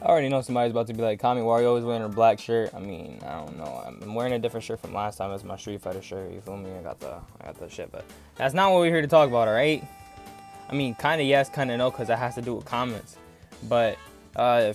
I already know somebody's about to be like, Kami, why are you always wearing a black shirt? I mean, I don't know. I'm wearing a different shirt from last time. It's my Street Fighter shirt. You feel me? I got the shit, but that's not what we're here to talk about, all right? I mean, kind of yes, kind of no, because that has to do with comments. But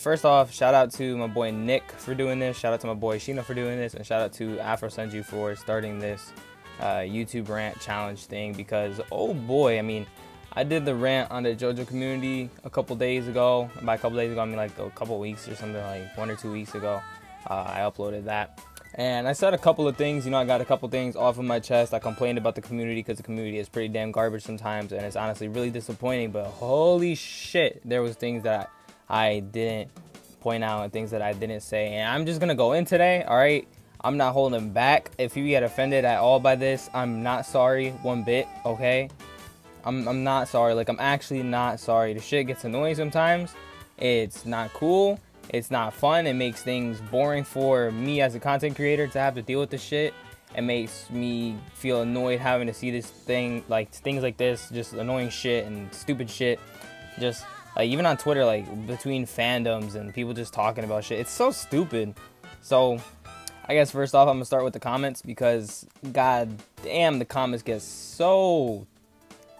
first off, shout out to my boy Nick for doing this. Shout out to my boy Sheena for doing this. And shout out to Afro Senju for starting this YouTube rant challenge thing. Because, oh boy, I mean, I did the rant on the JoJo community a couple days ago. By a couple days ago, I mean like a couple weeks or something, like 1 or 2 weeks ago. I uploaded that. And I said a couple of things, you know, I got a couple things off of my chest. I complained about the community because the community is pretty damn garbage sometimes. And it's honestly really disappointing. But holy shit, there was things that I didn't point out and things that I didn't say. And I'm just going to go in today, all right? I'm not holding back. If you get offended at all by this, I'm not sorry one bit, okay? I'm not sorry. Like, I'm actually not sorry. The shit gets annoying sometimes. It's not cool. It's not fun. It makes things boring for me as a content creator to have to deal with this shit. It makes me feel annoyed having to see this thing, like things like this, just annoying shit and stupid shit. Just like even on Twitter, like between fandoms and people just talking about shit. It's so stupid. So I guess first off, I'm gonna start with the comments because god damn, the comments get so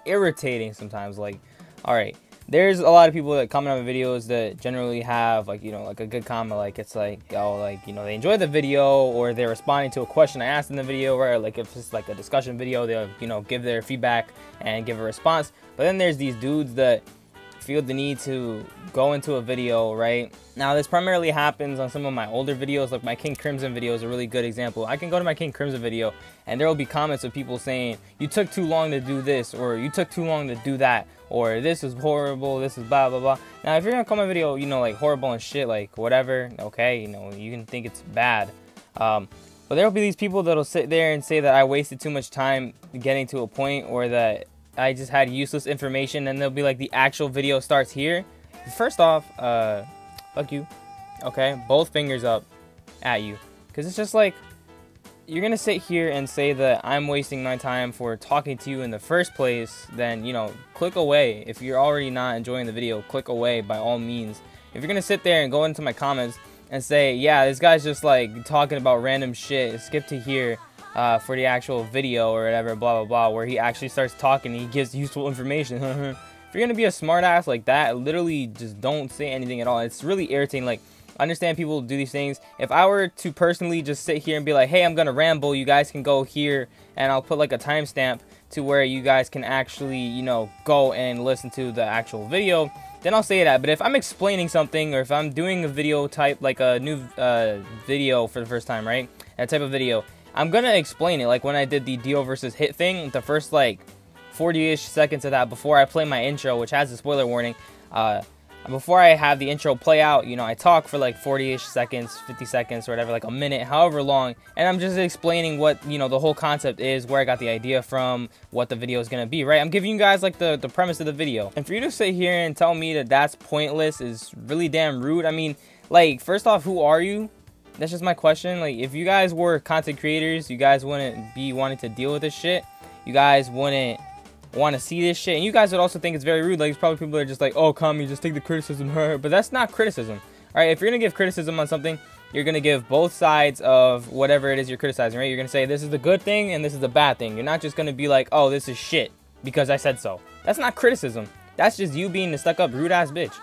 irritating sometimes. Like, all right, there's a lot of people that comment on videos that generally have like, you know, like a good comment, like it's like, oh, like, you know, they enjoy the video or they're responding to a question I asked in the video, right? Or like if it's like a discussion video, they'll, you know, give their feedback and give a response. But then there's these dudes that feel the need to go into a video, right? Now this primarily happens on some of my older videos, like my King Crimson video is a really good example. I can go to my King Crimson video and there will be comments of people saying, you took too long to do this, or you took too long to do that, or this is horrible, this is blah blah blah. Now if you're gonna call my video, you know, like horrible and shit, like whatever, okay, you know, you can think it's bad, but there will be these people that'll sit there and say that I wasted too much time getting to a point, or that I just had useless information, and they'll be like, the actual video starts here. First off, fuck you, okay? Both fingers up at you, because it's just like, you're gonna sit here and say that I'm wasting my time for talking to you in the first place, then, you know, click away. If you're already not enjoying the video, click away by all means. If you're gonna sit there and go into my comments and say, yeah, this guy's just like talking about random shit, skip to here for the actual video or whatever, blah blah blah, where he actually starts talking and he gives useful information. If you're gonna be a smart ass like that, literally just don't say anything at all. It's really irritating. Like, I understand people do these things. If I were to personally just sit here and be like, hey, I'm gonna ramble, you guys can go here, and I'll put like a timestamp to where you guys can actually, you know, go and listen to the actual video, then I'll say that. But if I'm explaining something, or if I'm doing a video type, like a new video for the first time, right, that type of video, I'm gonna explain it. Like when I did the Dio versus Hit thing, the first like 40-ish seconds of that before I play my intro, which has a spoiler warning, before I have the intro play out, you know, I talk for like 40-ish seconds, 50 seconds or whatever, like a minute, however long, and I'm just explaining what, you know, the whole concept is, where I got the idea from, what the video is gonna be, right? I'm giving you guys like the premise of the video. And for you to sit here and tell me that that's pointless is really damn rude. I mean, like, first off, who are you? That's just my question. Like, if you guys were content creators, you guys wouldn't be wanting to deal with this shit. You guys wouldn't want to see this shit, and you guys would also think it's very rude. Like, probably people are just like, oh, Kami, just take the criticism. But that's not criticism. All right, if you're gonna give criticism on something, you're gonna give both sides of whatever it is you're criticizing, right? You're gonna say this is the good thing and this is the bad thing. You're not just gonna be like, oh, this is shit because I said so. That's not criticism. That's just you being the stuck-up rude ass bitch.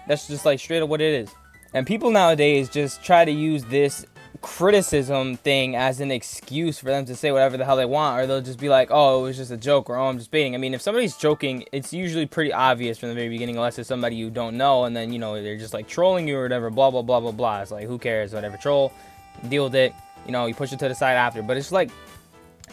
That's just like straight up what it is. And people nowadays just try to use this criticism thing as an excuse for them to say whatever the hell they want, or they'll just be like, oh, it was just a joke, or oh, I'm just baiting. I mean, if somebody's joking, it's usually pretty obvious from the very beginning, unless it's somebody you don't know, and then, you know, they're just like trolling you or whatever, blah blah blah blah blah. It's like, who cares, whatever, troll, deal with it, you know, you push it to the side after. But it's like,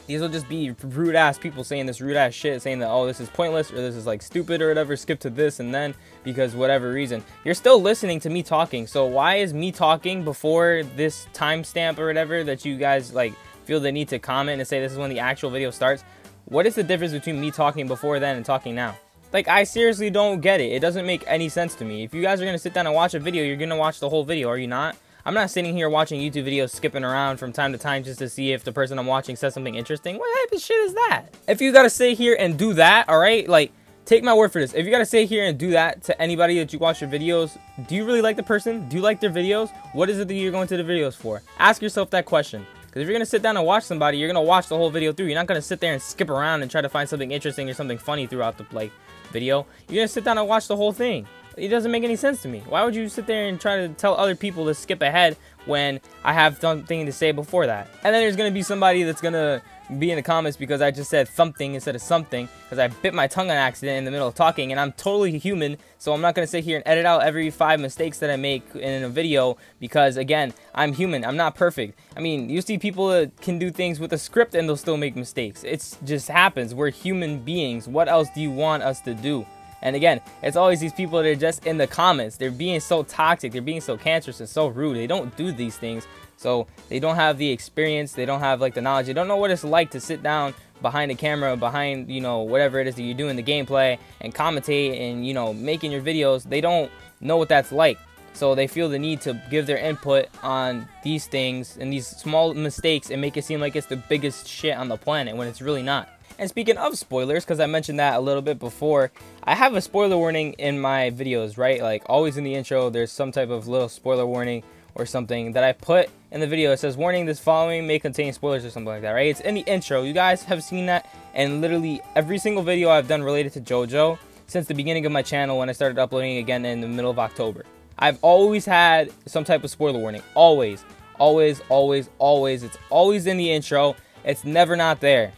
these will just be rude ass people saying this rude ass shit, saying that, oh, this is pointless, or this is like stupid or whatever, skip to this and then, because whatever reason. You're still listening to me talking, so why is me talking before this timestamp or whatever that you guys like feel the need to comment and say this is when the actual video starts? What is the difference between me talking before then and talking now? Like, I seriously don't get it. It doesn't make any sense to me. If you guys are gonna sit down and watch a video, you're gonna watch the whole video, are you not? I'm not sitting here watching YouTube videos, skipping around from time to time just to see if the person I'm watching says something interesting. What type of shit is that? If you gotta sit here and do that, all right, like, Take my word for this. If you gotta sit here and do that to anybody that you watch your videos, do you really like the person? Do you like their videos? What is it that you're going to the videos for? Ask yourself that question. Because if you're gonna sit down and watch somebody, you're gonna watch the whole video through. You're not gonna sit there and skip around and try to find something interesting or something funny throughout the video. You're gonna sit down and watch the whole thing. It doesn't make any sense to me. Why would you sit there and try to tell other people to skip ahead when I have something to say before that? And then there's gonna be somebody that's gonna be in the comments because I just said something instead of something, because I bit my tongue on accident in the middle of talking, and I'm totally human, so I'm not going to sit here and edit out every 5 mistakes that I make in a video, because again, I'm human. I'm not perfect. I mean, you see people that can do things with a script and they'll still make mistakes. It just happens. We're human beings. What else do you want us to do? And again, it's always these people that are just in the comments. They're being so toxic. They're being so cancerous and so rude. They don't do these things. So they don't have the experience. They don't have like the knowledge. They don't know what it's like to sit down behind a camera, behind, you know, whatever it is that you're doing, the gameplay, and commentate and, you know, making your videos. They don't know what that's like. So they feel the need to give their input on these things and these small mistakes and make it seem like it's the biggest shit on the planet when it's really not. And speaking of spoilers, because I mentioned that a little bit before, I have a spoiler warning in my videos, right? Like always in the intro, there's some type of little spoiler warning or something that I put in the video. It says, warning, this following may contain spoilers or something like that, right? It's in the intro. You guys have seen that in literally every single video I've done related to JoJo since the beginning of my channel when I started uploading again in the middle of October. I've always had some type of spoiler warning. Always. Always, always, always. It's always in the intro. It's never not there.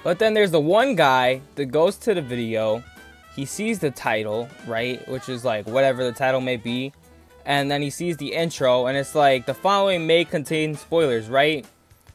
But then there's the one guy that goes to the video. He sees the title, right? Which is like whatever the title may be. And then he sees the intro and it's like, the following may contain spoilers, right?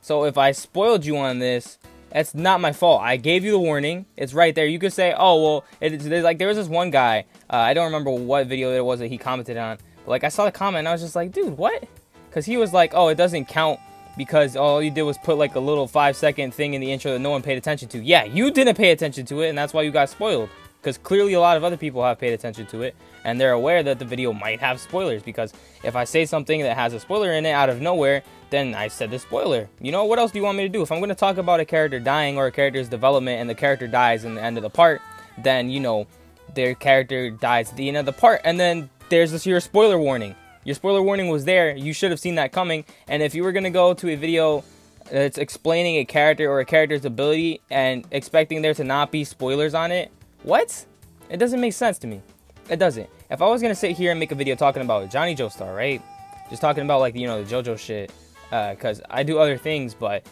So if I spoiled you on this, that's not my fault. I gave you the warning. It's right there. You could say, oh, well, there's like, there was this one guy. I don't remember what video it was that he commented on. But like, I saw the comment and I was just like, dude, what? Because he was like, oh, it doesn't count because all you did was put like a little 5-second thing in the intro that no one paid attention to. Yeah, you didn't pay attention to it, and that's why you got spoiled. Because clearly a lot of other people have paid attention to it, and they're aware that the video might have spoilers. Because if I say something that has a spoiler in it out of nowhere, then I said the spoiler. You know, what else do you want me to do? If I'm going to talk about a character dying or a character's development and the character dies in the end of the part, then, you know, their character dies at the end of the part, and then there's your spoiler warning. Your spoiler warning was there. You should have seen that coming. And if you were going to go to a video that's explaining a character or a character's ability and expecting there to not be spoilers on it, what? It doesn't make sense to me. It doesn't. If I was going to sit here and make a video talking about Johnny Joestar, right? Just talking about, like, you know, the JoJo shit. Because I do other things, but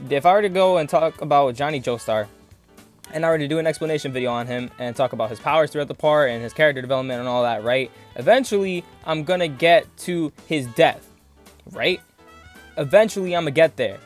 if I were to go and talk about Johnny Joestar, and I were to do an explanation video on him and talk about his powers throughout the part and his character development and all that, right? Eventually, I'm gonna get to his death, right? Eventually, I'm gonna get there.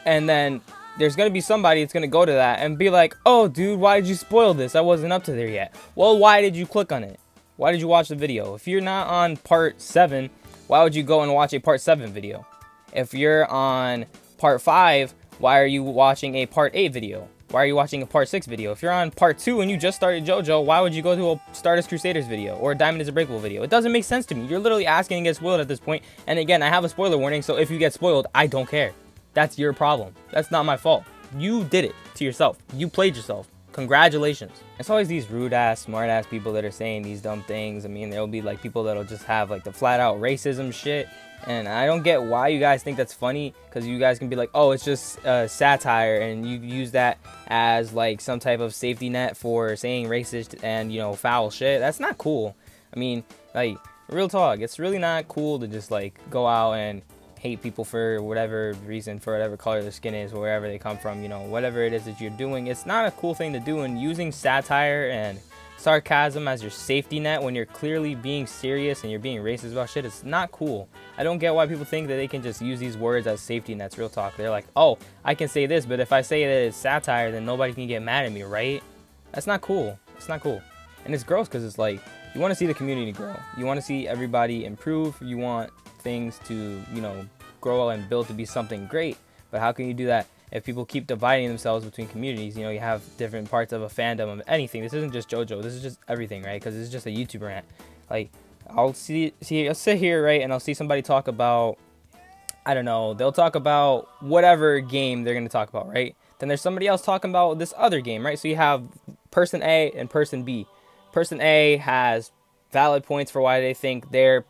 And then there's gonna be somebody that's gonna go to that and be like, oh, dude, why did you spoil this? I wasn't up to there yet. Well, why did you click on it? Why did you watch the video? If you're not on part 7, why would you go and watch a part 7 video? If you're on part 5, why are you watching a part 8 video? Why are you watching a part 6 video? If you're on part 2 and you just started JoJo, why would you go to a Stardust Crusaders video or a Diamond is Unbreakable video? It doesn't make sense to me. You're literally asking to get spoiled at this point. And again, I have a spoiler warning, so if you get spoiled, I don't care. That's your problem. That's not my fault. You did it to yourself. You played yourself. Congratulations. It's always these rude-ass, smart-ass people that are saying these dumb things. I mean, there'll be like people that'll just have like the flat-out racism shit. And I don't get why you guys think that's funny, because you guys can be like, oh, it's just satire, and you use that as like some type of safety net for saying racist and, you know, foul shit. That's not cool. I mean, like, real talk, it's really not cool to just like go out and hate people for whatever reason, for whatever color their skin is, wherever they come from, you know, whatever it is that you're doing. It's not a cool thing to do, and using satire and sarcasm as your safety net when you're clearly being serious and you're being racist about shit, it's not cool. I don't get why people think that they can just use these words as safety nets. Real talk. They're like, oh, I can say this, but if I say that it's satire, then nobody can get mad at me, right? That's not cool. It's not cool. And it's gross, because it's like, you want to see the community grow. You want to see everybody improve. You want things to, you know, grow and build to be something great. But how can you do that if people keep dividing themselves between communities? You know, you have different parts of a fandom of anything. This isn't just JoJo. This is just everything, right? Because this is just a YouTube rant. Like, I'll sit here, right, and I'll see somebody talk about, I don't know, they'll talk about whatever game they're going to talk about, right? Then there's somebody else talking about this other game, right? So you have person A and person B. Person A has valid points for why they think their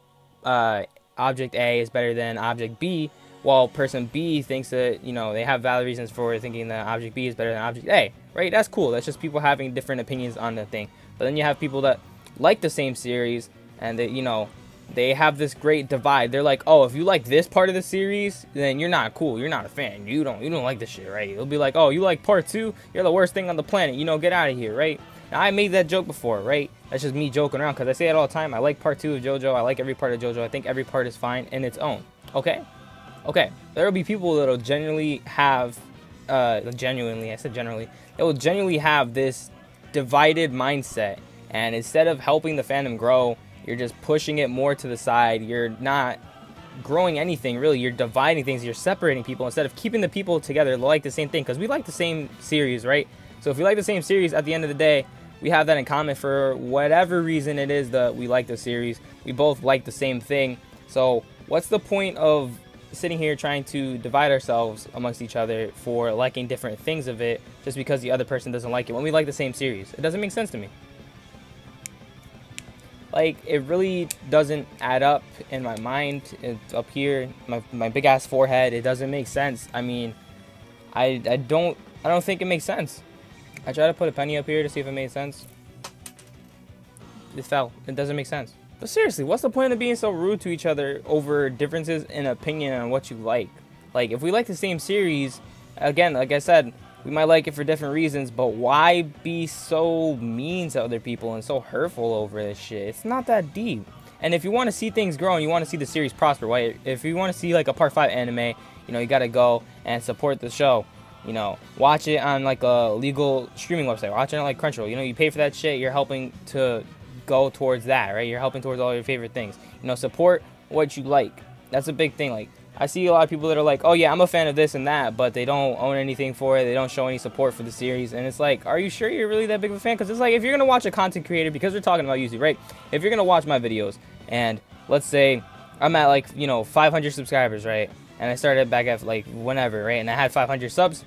object A is better than object B, while person B thinks that, you know, they have valid reasons for thinking that object B is better than object A, right? That's cool. That's just people having different opinions on the thing. But then you have people that like the same series, and they, you know, they have this great divide. They're like, oh, if you like this part of the series, then you're not cool. You're not a fan. You don't like this shit, right? It'll be like, oh, you like part 2? You're the worst thing on the planet. You know, get out of here, right? Now, I made that joke before, right? That's just me joking around, because I say it all the time. I like part 2 of JoJo. I like every part of JoJo. I think every part is fine in its own. Okay? Okay. There will be people that will genuinely have, genuinely, I said generally, they will genuinely have this divided mindset. And instead of helping the fandom grow, you're just pushing it more to the side. You're not growing anything, really. You're dividing things. You're separating people instead of keeping the people together like the same thing. Because we like the same series, right? So if we like the same series, at the end of the day, we have that in common for whatever reason it is that we like the series. We both like the same thing. So what's the point of sitting here trying to divide ourselves amongst each other for liking different things of it just because the other person doesn't like it when we like the same series? It doesn't make sense to me. Like, it really doesn't add up in my mind. It's up here, my big ass forehead. It doesn't make sense. I mean, I don't think it makes sense. I tried to put a penny up here to see if it made sense. It fell. It doesn't make sense. But seriously, what's the point of being so rude to each other over differences in opinion on what you like? Like, if we like the same series, again, like I said, we might like it for different reasons, but why be so mean to other people and so hurtful over this shit? It's not that deep. And if you want to see things grow and you want to see the series prosper, right? If you want to see like a part 5 anime, you know, you got to go and support the show. You know, watch it on like a legal streaming website. Watch it on like Crunchyroll. You know, you pay for that shit. You're helping to go towards that, right? You're helping towards all your favorite things. You know, support what you like. That's a big thing. Like, I see a lot of people that are like, oh yeah, I'm a fan of this and that, but they don't own anything for it. They don't show any support for the series. And it's like, are you sure you're really that big of a fan? Because it's like, if you're going to watch a content creator, because we're talking about YouTube, right? If you're going to watch my videos, and let's say I'm at like, you know, 500 subscribers, right? And I started back at like whenever, right? And I had 500 subs.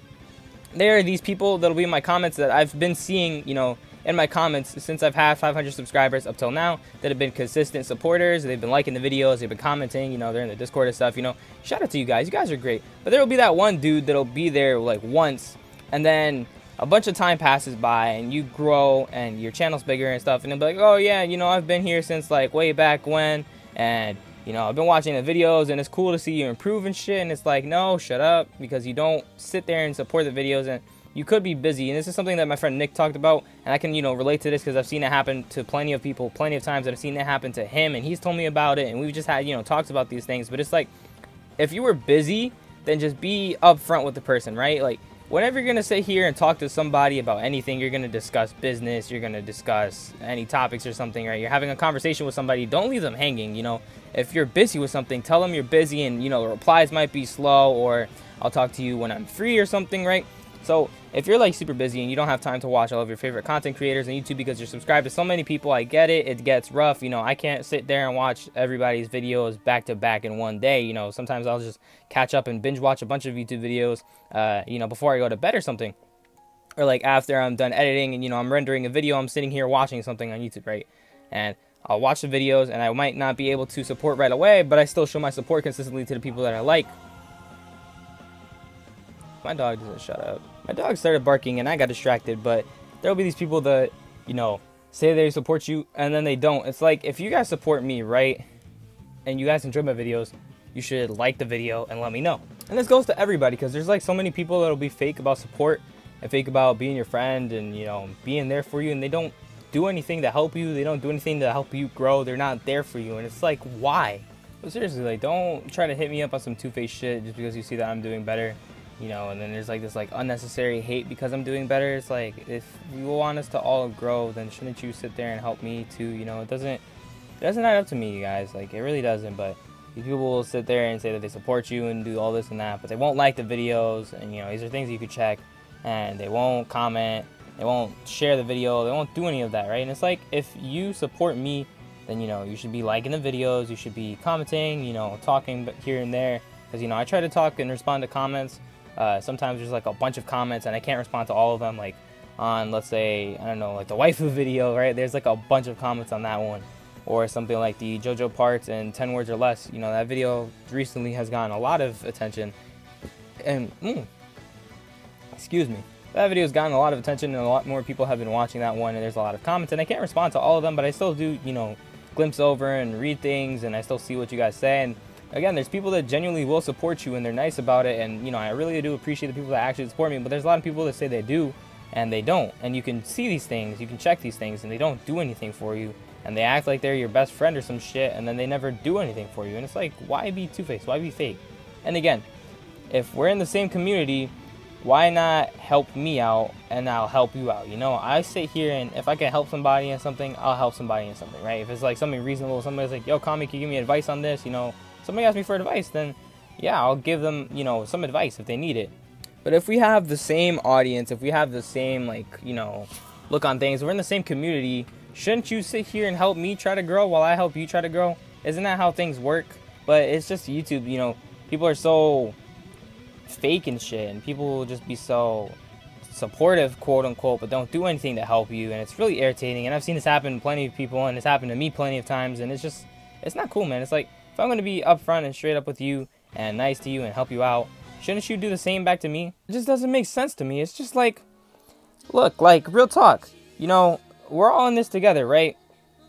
There are these people that'll be in my comments that I've been seeing, you know, in my comments since I've had 500 subscribers up till now, that have been consistent supporters. They've been liking the videos, they've been commenting, you know, they're in the Discord and stuff, you know. Shout out to you guys are great. But there will be that one dude that'll be there like once, and then a bunch of time passes by and you grow and your channel's bigger and stuff, and they'll be like, oh yeah, you know, I've been here since like way back when, and you know, I've been watching the videos and it's cool to see you improve and shit. And it's like, no, shut up, because you don't sit there and support the videos, and you could be busy. And this is something that my friend Nick talked about, and I can, you know, relate to this because I've seen it happen to plenty of people, plenty of times that I've seen it happen to him, and he's told me about it, and we've just had, you know, talks about these things. But it's like, if you were busy, then just be upfront with the person, right? Like, whenever you're going to sit here and talk to somebody about anything, you're going to discuss business, you're going to discuss any topics or something, right? You're having a conversation with somebody, don't leave them hanging, you know? If you're busy with something, tell them you're busy, and, you know, replies might be slow, or I'll talk to you when I'm free or something, right? So if you're like super busy and you don't have time to watch all of your favorite content creators on YouTube because you're subscribed to so many people, I get it. It gets rough. You know, I can't sit there and watch everybody's videos back to back in one day. You know, sometimes I'll just catch up and binge watch a bunch of YouTube videos, you know, before I go to bed or something. Or like after I'm done editing and, you know, I'm rendering a video, I'm sitting here watching something on YouTube, right? And I'll watch the videos and I might not be able to support right away, but I still show my support consistently to the people that I like. My dog doesn't shut up. My dog started barking and I got distracted, but there'll be these people that, you know, say they support you and then they don't. It's like, if you guys support me, right, and you guys enjoy my videos, you should like the video and let me know. And this goes to everybody, because there's like so many people that'll be fake about support and fake about being your friend and, you know, being there for you, and they don't do anything to help you. They don't do anything to help you grow. They're not there for you. And it's like, why? But seriously, like, don't try to hit me up on some two-faced shit just because you see that I'm doing better. You know, and then there's like this like unnecessary hate because I'm doing better. It's like, if you want us to all grow, then shouldn't you sit there and help me too? You know, it doesn't add up to me, you guys. Like, it really doesn't. But these people will sit there and say that they support you and do all this and that, but they won't like the videos. And, you know, these are things you could check, and they won't comment, they won't share the video, they won't do any of that, right? And it's like, if you support me, then, you know, you should be liking the videos, you should be commenting, you know, talking here and there, because, you know, I try to talk and respond to comments. Sometimes there's like a bunch of comments and I can't respond to all of them. Like, on, let's say, I don't know, like the waifu video, right? There's like a bunch of comments on that one. Or something like the JoJo parts in 10 words or less. You know, that video recently has gotten a lot of attention. And, excuse me. That video has gotten a lot of attention, and a lot more people have been watching that one, and there's a lot of comments. And I can't respond to all of them, but I still do, you know, glimpse over and read things, and I still see what you guys say. And again, there's people that genuinely will support you, and they're nice about it. And, you know, I really do appreciate the people that actually support me, but there's a lot of people that say they do, and they don't. And you can see these things, you can check these things, and they don't do anything for you. And they act like they're your best friend or some shit, and then they never do anything for you. And it's like, why be two-faced? Why be fake? And again, if we're in the same community, why not help me out and I'll help you out? You know, I sit here, and if I can help somebody in something, I'll help somebody in something, right? If it's like something reasonable, somebody's like, yo, Kami, can you give me advice on this? You know, somebody asks me for advice, then yeah, I'll give them, you know, some advice if they need it. But if we have the same audience, if we have the same, like, you know, look on things, we're in the same community, shouldn't you sit here and help me try to grow while I help you try to grow? Isn't that how things work? But it's just YouTube, you know, people are so fake and shit, and people will just be so supportive, quote unquote, but don't do anything to help you, and it's really irritating. And I've seen this happen to plenty of people, and it's happened to me plenty of times, and it's just, it's not cool, man. It's like, if I'm going to be upfront and straight up with you and nice to you and help you out, shouldn't you do the same back to me? It just doesn't make sense to me. It's just like, look, like, real talk, you know, we're all in this together, right?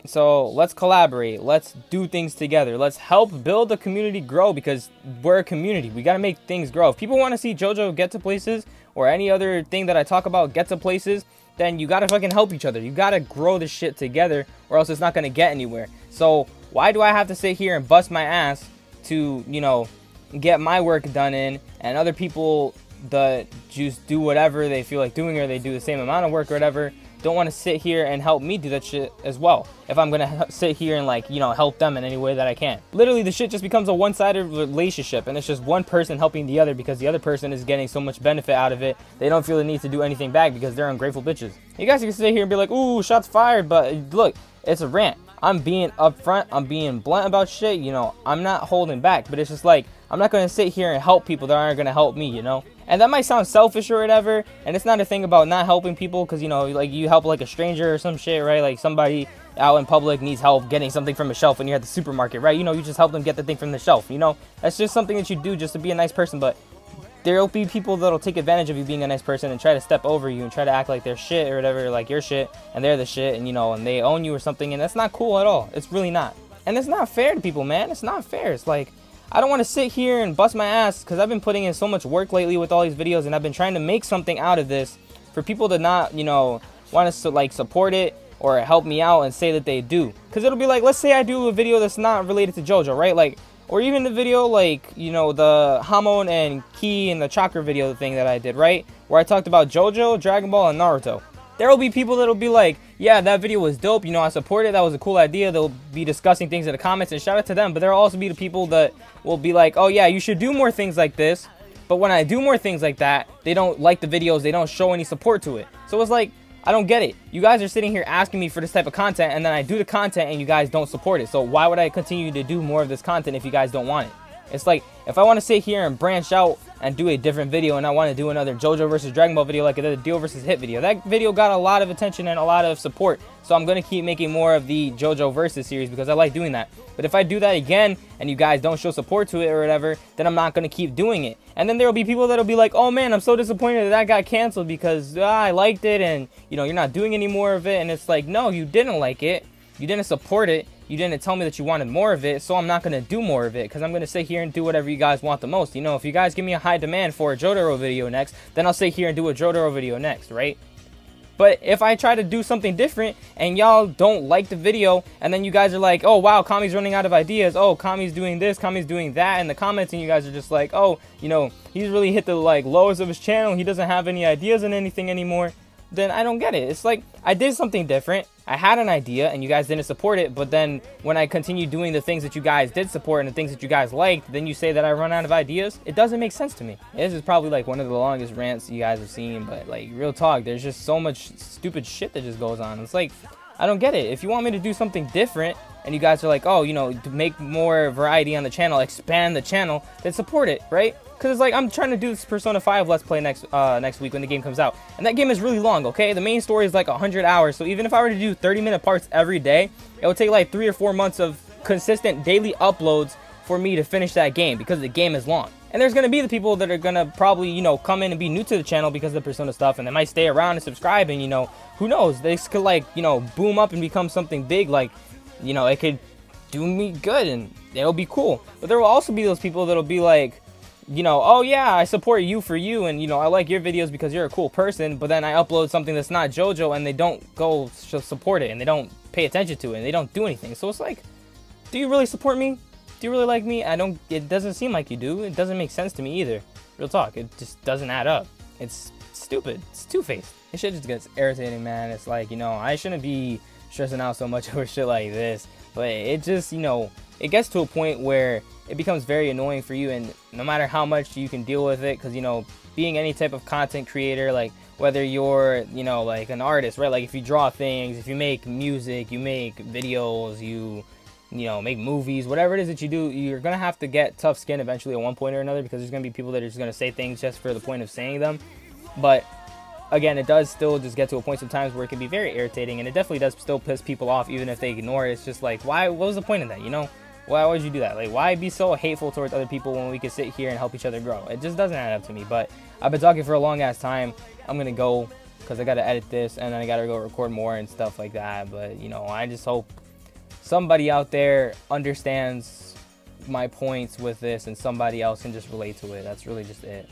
So let's collaborate. Let's do things together. Let's help build the community grow, because we're a community. We got to make things grow. If people want to see JoJo get to places, or any other thing that I talk about get to places, then you got to fucking help each other. You got to grow this shit together, or else it's not going to get anywhere. So why do I have to sit here and bust my ass to, you know, get my work done in, and other people that just do whatever they feel like doing, or they do the same amount of work or whatever, don't want to sit here and help me do that shit as well, if I'm gonna sit here and, like, you know, help them in any way that I can. Literally, the shit just becomes a one-sided relationship, and it's just one person helping the other because the other person is getting so much benefit out of it, they don't feel the need to do anything back because they're ungrateful bitches. You guys can sit here and be like, ooh, shots fired, but look, it's a rant. I'm being upfront, I'm being blunt about shit, you know, I'm not holding back, but it's just like, I'm not gonna sit here and help people that aren't gonna help me, you know? And that might sound selfish or whatever, and it's not a thing about not helping people, because, you know, like, you help like a stranger or some shit, right? Like, somebody out in public needs help getting something from a shelf and you're at the supermarket, right? You know, you just help them get the thing from the shelf, you know? That's just something that you do just to be a nice person. But there'll be people that'll take advantage of you being a nice person and try to step over you and try to act like they're shit or whatever, like you're shit and they're the shit, and, you know, and they own you or something, and that's not cool at all. It's really not. And it's not fair to people, man. It's not fair. It's like, I don't want to sit here and bust my ass, because I've been putting in so much work lately with all these videos, and I've been trying to make something out of this for people to not, you know, want to, like, support it or help me out and say that they do. Because it'll be like, let's say I do a video that's not related to JoJo, right? Like, or even the video, like, you know, the Hamon and Ki and the Chakra video thing that I did, right? Where I talked about JoJo, Dragon Ball, and Naruto. There will be people that'll be like, yeah, that video was dope, you know, I support it, that was a cool idea. They'll be discussing things in the comments, and shout out to them. But there'll also be the people that will be like, oh yeah, you should do more things like this. But when I do more things like that, they don't like the videos, they don't show any support to it. So it's like, I don't get it. You guys are sitting here asking me for this type of content, and then I do the content and you guys don't support it. So why would I continue to do more of this content if you guys don't want it? It's like, if I want to sit here and branch out and do a different video, and I want to do another JoJo versus Dragon Ball video, like I did the Dio versus Hit video, that video got a lot of attention and a lot of support. So I'm going to keep making more of the JoJo versus series because I like doing that. But if I do that again and you guys don't show support to it or whatever, then I'm not going to keep doing it. And then there will be people that will be like, oh man, I'm so disappointed that that got canceled because I liked it, and, you know, you're not doing any more of it. And it's like, no, you didn't like it. You didn't support it. You didn't tell me that you wanted more of it, so I'm not going to do more of it, because I'm going to sit here and do whatever you guys want the most. You know, if you guys give me a high demand for a Jotaro video next, then I'll sit here and do a Jotaro video next, right? But if I try to do something different and y'all don't like the video, and then you guys are like, oh wow, Kami's running out of ideas, oh, Kami's doing this, Kami's doing that in the comments, and you guys are just like, oh, you know, he's really hit the, like, lowest of his channel, he doesn't have any ideas in anything anymore, then I don't get it. It's like, I did something different, I had an idea and you guys didn't support it, but then when I continue doing the things that you guys did support and the things that you guys liked, then you say that I run out of ideas. It doesn't make sense to me. This is probably like one of the longest rants you guys have seen, but like, real talk, there's just so much stupid shit that just goes on. It's like, I don't get it. If you want me to do something different, and you guys are like, oh, you know, to make more variety on the channel, expand the channel, then support it, right? Because it's like, I'm trying to do this Persona 5 Let's Play next week when the game comes out. And that game is really long, okay? The main story is like 100 hours. So even if I were to do 30-minute parts every day, it would take like 3 or 4 months of consistent daily uploads for me to finish that game, because the game is long. And there's going to be the people that are going to probably, you know, come in and be new to the channel because of the Persona stuff, and they might stay around and subscribe, and, you know, who knows? This could, like, you know, boom up and become something big, like, you know, it could do me good, and it'll be cool. But there will also be those people that'll be like, you know, oh yeah, I support you for you, and, you know, I like your videos because you're a cool person, but then I upload something that's not JoJo, and they don't go support it, and they don't pay attention to it, and they don't do anything. So it's like, do you really support me? Do you really like me? It doesn't seem like you do. It doesn't make sense to me either. Real talk, it just doesn't add up. It's stupid. It's two-faced. It shit just gets irritating, man. It's like, you know, I shouldn't be stressing out so much over shit like this, but it just, you know, it gets to a point where it becomes very annoying for you, and no matter how much you can deal with it, because, you know, being any type of content creator, like, whether you're, you know, like an artist, right? Like, if you draw things, if you make music, you make videos, you know, make movies, whatever it is that you do, you're gonna have to get tough skin eventually at one point or another, because there's gonna be people that are just gonna say things just for the point of saying them. But again, it does still just get to a point sometimes where it can be very irritating, and it definitely does still piss people off even if they ignore it. It's just like, why? What was the point of that, you know? Why would you do that? Like, why be so hateful towards other people when we can sit here and help each other grow? It just doesn't add up to me. But I've been talking for a long ass time. I'm gonna go, because I gotta edit this, and then I gotta go record more and stuff like that. But, you know, I just hope somebody out there understands my points with this, and somebody else can just relate to it. That's really just it.